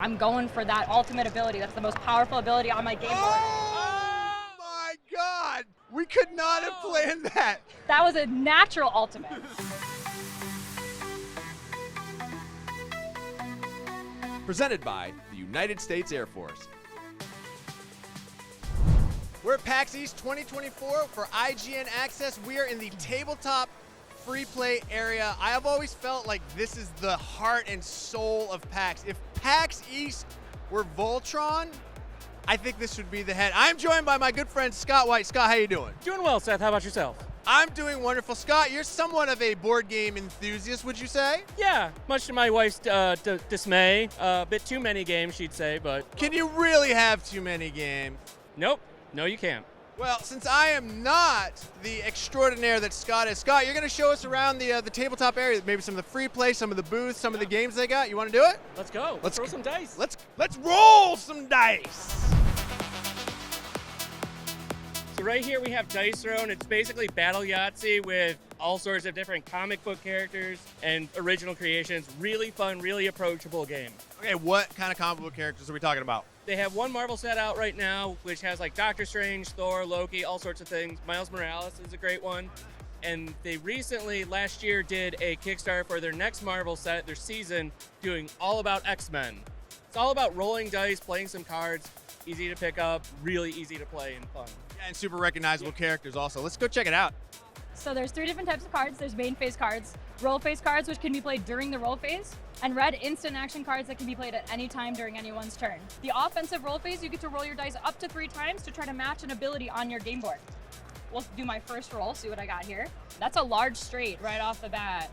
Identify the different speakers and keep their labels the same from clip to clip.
Speaker 1: I'm going for that ultimate ability. That's the most powerful ability on my game board.
Speaker 2: Oh my God! We could not have planned that.
Speaker 1: That was a natural ultimate.
Speaker 2: Presented by the United States Air Force. We're at PAX East 2024 for IGN Access. We are in the tabletop free play area. I have always felt like this is the heart and soul of PAX. If PAX East were Voltron, I think this would be the head. I'm joined by my good friend Scott White. Scott, how you doing?
Speaker 3: Doing well, Seth. How about yourself?
Speaker 2: I'm doing wonderful. Scott, you're somewhat of a board game enthusiast, would you say?
Speaker 3: Yeah, much to my wife's dismay. A bit too many games, she'd say, but...
Speaker 2: Can you really have too many games?
Speaker 3: Nope. No, you can't.
Speaker 2: Well, since I am not the extraordinaire that Scott is, Scott, you're going to show us around the tabletop area, maybe some of the free play, some of the booths, some of the games they got. You want to do it?
Speaker 3: Let's go. Let's throw some dice.
Speaker 2: Let's roll some dice.
Speaker 3: So right here we have Dice Throne. It's basically Battle Yahtzee with all sorts of different comic book characters and original creations. Really fun, really approachable game.
Speaker 2: Okay, what kind of comic book characters are we talking about?
Speaker 3: They have one Marvel set out right now, which has like Doctor Strange, Thor, Loki, all sorts of things. Miles Morales is a great one. And they recently, last year, did a Kickstarter for their next Marvel set, their season, doing all about X-Men. It's all about rolling dice, playing some cards, easy to pick up, really easy to play and fun.
Speaker 2: Yeah, and super recognizable characters also. Let's go check it out.
Speaker 1: So there's 3 different types of cards. There's main phase cards, roll phase cards, which can be played during the roll phase, and red instant action cards that can be played at any time during anyone's turn. The offensive roll phase, you get to roll your dice up to 3 times to try to match an ability on your game board. We'll do my first roll, see what I got here. That's a large straight right off the bat.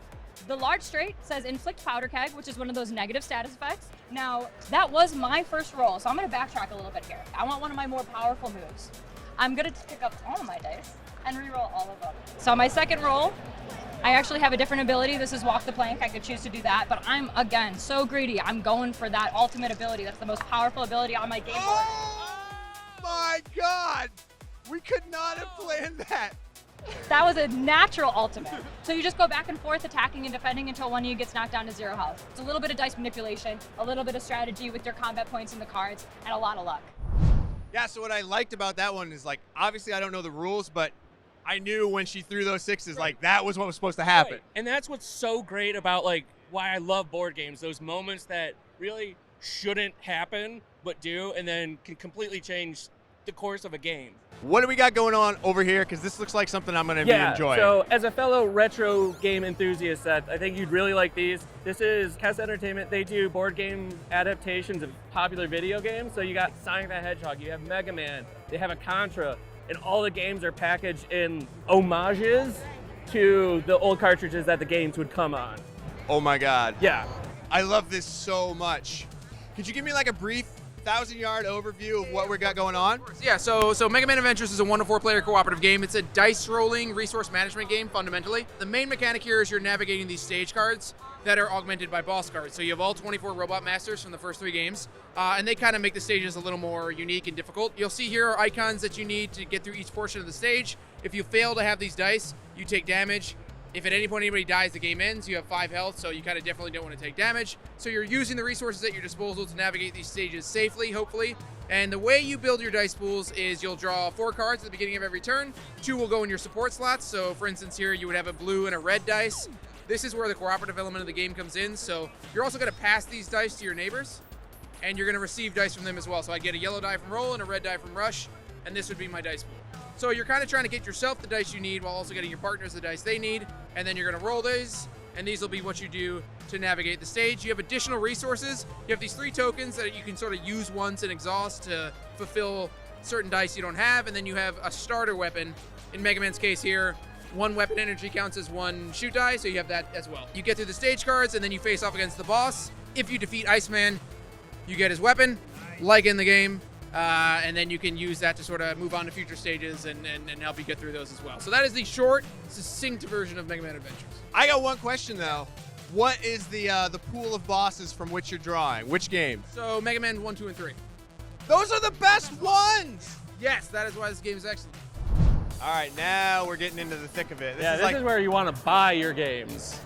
Speaker 1: The large straight says inflict powder keg, which is one of those negative status effects. Now, that was my first roll, so I'm gonna backtrack a little bit here. I want one of my more powerful moves. I'm gonna pick up all of my dice and re-roll all of them. So my second roll, I actually have a different ability. This is walk the plank. I could choose to do that, but I'm, again, so greedy. I'm going for that ultimate ability. That's the most powerful ability on my game board.
Speaker 2: Oh my God! We could not have planned that.
Speaker 1: That was a natural ultimate. So you just go back and forth attacking and defending until one of you gets knocked down to 0 health. It's a little bit of dice manipulation, a little bit of strategy with your combat points in the cards, and a lot of luck.
Speaker 2: Yeah, so what I liked about that one is, like, obviously I don't know the rules, but I knew when she threw those 6s, like, that was what was supposed to happen.
Speaker 3: Right. And that's what's so great about, like, why I love board games. Those moments that really shouldn't happen, but do, and then can completely change the course of a game.
Speaker 2: What do we got going on over here? Because this looks like something I'm going to be enjoying.
Speaker 3: So as a fellow retro game enthusiast, Seth, I think you'd really like these. This is Kess Entertainment. They do board game adaptations of popular video games. So you got Sonic the Hedgehog, you have Mega Man, they have a Contra, and all the games are packaged in homages to the old cartridges that the games would come on.
Speaker 2: Oh my God.
Speaker 3: Yeah.
Speaker 2: I love this so much. Could you give me like a brief 1,000-yard overview of what we got going on?
Speaker 4: Yeah, so Mega Man Adventures is a 1 to 4 player cooperative game. It's a dice rolling resource management game fundamentally. The main mechanic here is you're navigating these stage cards that are augmented by boss cards. So you have all 24 robot masters from the first 3 games, and they kind of make the stages a little more unique and difficult. You'll see here are icons that you need to get through each portion of the stage. If you fail to have these dice, you take damage. If at any point anybody dies, the game ends. You have 5 health, so you kind of definitely don't want to take damage. So you're using the resources at your disposal to navigate these stages safely, hopefully. And the way you build your dice pools is you'll draw 4 cards at the beginning of every turn. 2 will go in your support slots. So for instance here, you would have a blue and a red dice. This is where the cooperative element of the game comes in. So you're also going to pass these dice to your neighbors, and you're going to receive dice from them as well. So I get a yellow die from Roll and a red die from Rush, and this would be my dice pool. So you're kind of trying to get yourself the dice you need while also getting your partners the dice they need, and then you're going to roll these, and these will be what you do to navigate the stage. You have additional resources. You have these 3 tokens that you can sort of use once and exhaust to fulfill certain dice you don't have, and then you have a starter weapon. In Mega Man's case here, 1 weapon energy counts as 1 shoot die, so you have that as well. You get through the stage cards, and then you face off against the boss. If you defeat Iceman, you get his weapon, like in the game. And then you can use that to sort of move on to future stages and help you get through those as well. So that is the short, succinct version of Mega Man Adventures.
Speaker 2: I got one question though. What is the pool of bosses from which you're drawing? Which game?
Speaker 4: So Mega Man 1, 2, and 3.
Speaker 2: Those are the best ones!
Speaker 4: Yes, that is why this game is excellent.
Speaker 2: All right, now we're getting into the thick of it.
Speaker 3: This is where you want to buy your games.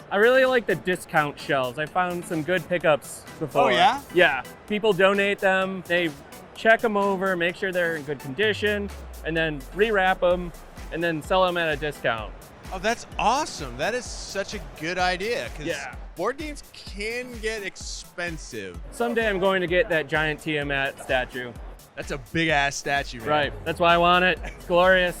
Speaker 3: I really like the discount shells. I found some good pickups before.
Speaker 2: Oh, yeah?
Speaker 3: Yeah. People donate them. They check them over, make sure they're in good condition, and then rewrap them, and then sell them at a discount.
Speaker 2: Oh, that's awesome. That is such a good idea, because
Speaker 3: Yeah.
Speaker 2: board games can get expensive.
Speaker 3: Someday I'm going to get that giant Tiamat statue.
Speaker 2: That's a big-ass statue, man.
Speaker 3: Right. That's why I want it. It's glorious.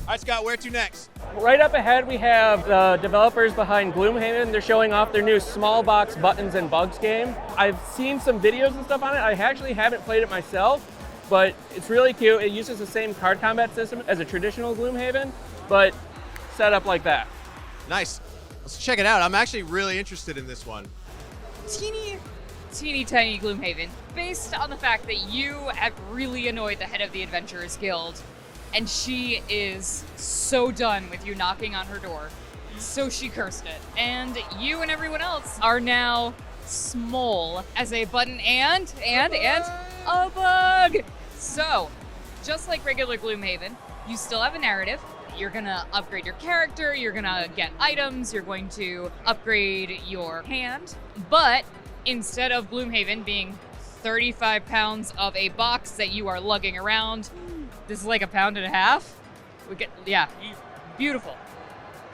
Speaker 2: All right, Scott, where to next?
Speaker 3: Right up ahead, we have the developers behind Gloomhaven. They're showing off their new small box Buttons and Bugs game. I've seen some videos and stuff on it. I actually haven't played it myself, but it's really cute. It uses the same card combat system as a traditional Gloomhaven, but set up like that.
Speaker 2: Nice. Let's check it out. I'm actually really interested in this one.
Speaker 1: Teeny tiny Gloomhaven, based on the fact that you have really annoyed the head of the Adventurers Guild, and she is so done with you knocking on her door, so she cursed it. And you and everyone else are now small as a button and a bug. So, just like regular Gloomhaven, you still have a narrative. You're gonna upgrade your character, you're gonna get items, you're going to upgrade your hand, but instead of Gloomhaven being 35 pounds of a box that you are lugging around, this is like 1.5 pounds. Beautiful.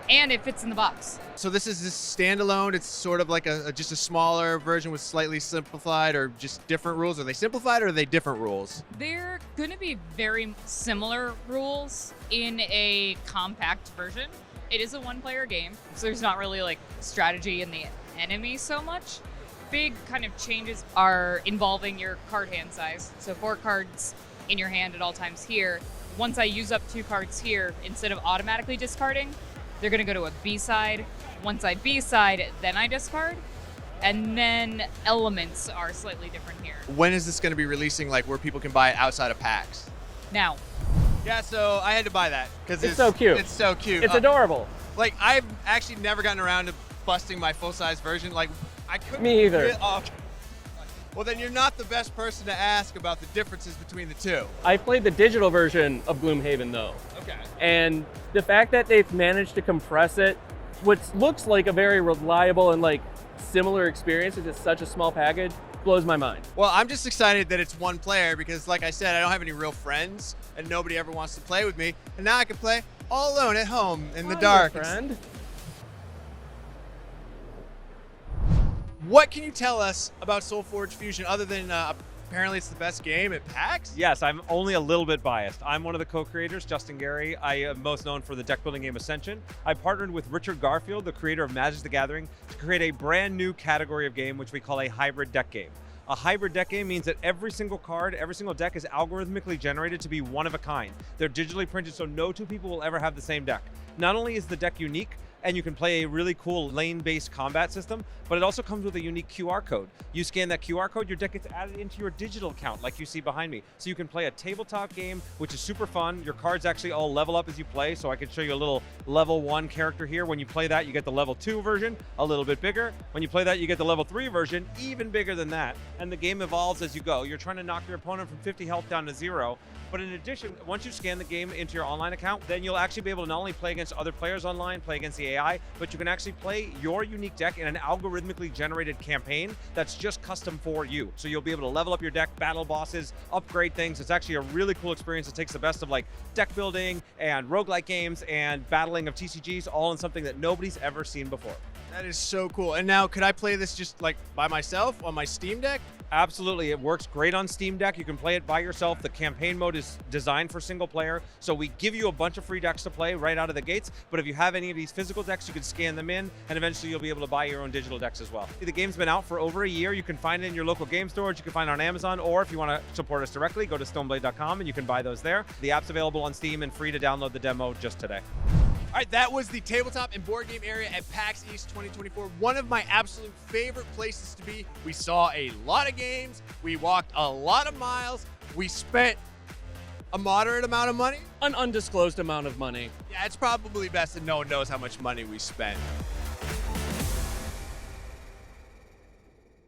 Speaker 1: And it fits in the box.
Speaker 2: So this is standalone. It's sort of like just a smaller version with slightly simplified or just different rules. Are they simplified or are they different rules?
Speaker 1: They're going to be very similar rules in a compact version. It is a one-player game, so there's not really like strategy in the enemy so much. Big kind of changes are involving your card hand size. So 4 cards in your hand at all times here. Once I use up 2 cards here, instead of automatically discarding, they're going to go to a B-side. Once I B-side, then I discard. And then elements are slightly different here.
Speaker 2: When is this going to be releasing, like where people can buy it outside of PAX?
Speaker 1: Now.
Speaker 2: Yeah, so I had to buy that because
Speaker 3: It's so cute.
Speaker 2: It's so cute.
Speaker 3: It's adorable.
Speaker 2: Like, I've actually never gotten around to busting my full-size version. Like, I couldn't.
Speaker 3: Me either.
Speaker 2: Well, then you're not the best person to ask about the differences between the two.
Speaker 3: I played the digital version of Gloomhaven though.
Speaker 2: Okay.
Speaker 3: And the fact that they've managed to compress it, what looks like a very reliable and like similar experience into such a small package, blows my mind.
Speaker 2: Well, I'm just excited that it's one player because, like I said, I don't have any real friends and nobody ever wants to play with me. And now I can play all alone at home in the dark.
Speaker 3: Friend.
Speaker 2: What can you tell us about SolForge Fusion other than apparently it's the best game at PAX?
Speaker 5: Yes, I'm only a little bit biased. I'm one of the co-creators, Justin Gary. I am most known for the deck building game Ascension. I partnered with Richard Garfield, the creator of Magic the Gathering, to create a brand new category of game which we call a hybrid deck game. A hybrid deck game means that every single card, every single deck is algorithmically generated to be one of a kind. They're digitally printed so no 2 people will ever have the same deck. Not only is the deck unique, and you can play a really cool lane-based combat system, but it also comes with a unique QR code. You scan that QR code, your deck gets added into your digital account, like you see behind me. So you can play a tabletop game, which is super fun. Your cards actually all level up as you play, so I can show you a little level 1 character here. When you play that, you get the level 2 version, a little bit bigger. When you play that, you get the level 3 version, even bigger than that. And the game evolves as you go. You're trying to knock your opponent from 50 health down to 0. But in addition, once you scan the game into your online account, then you'll actually be able to not only play against other players online, play against the AI, but you can actually play your unique deck in an algorithmically generated campaign that's just custom for you. So you'll be able to level up your deck, battle bosses, upgrade things. It's actually a really cool experience. It takes the best of like deck building and roguelike games and battling of TCGs all in something that nobody's ever seen before.
Speaker 2: That is so cool. And now, could I play this just like by myself on my Steam Deck?
Speaker 5: Absolutely, it works great on Steam Deck. You can play it by yourself. The campaign mode is designed for single player, so we give you a bunch of free decks to play right out of the gates. But if you have any of these physical decks, you can scan them in, and eventually you'll be able to buy your own digital decks as well. The game's been out for over a year. You can find it in your local game stores. You can find it on Amazon, or if you want to support us directly, go to stoneblade.com and you can buy those there. The app's available on Steam and free to download the demo just today.
Speaker 2: All right, that was the tabletop and board game area at PAX East 2024. One of my absolute favorite places to be. We saw a lot of games. We walked a lot of miles. We spent a moderate amount of money.
Speaker 3: An undisclosed amount of money.
Speaker 2: Yeah, it's probably best that no one knows how much money we spent.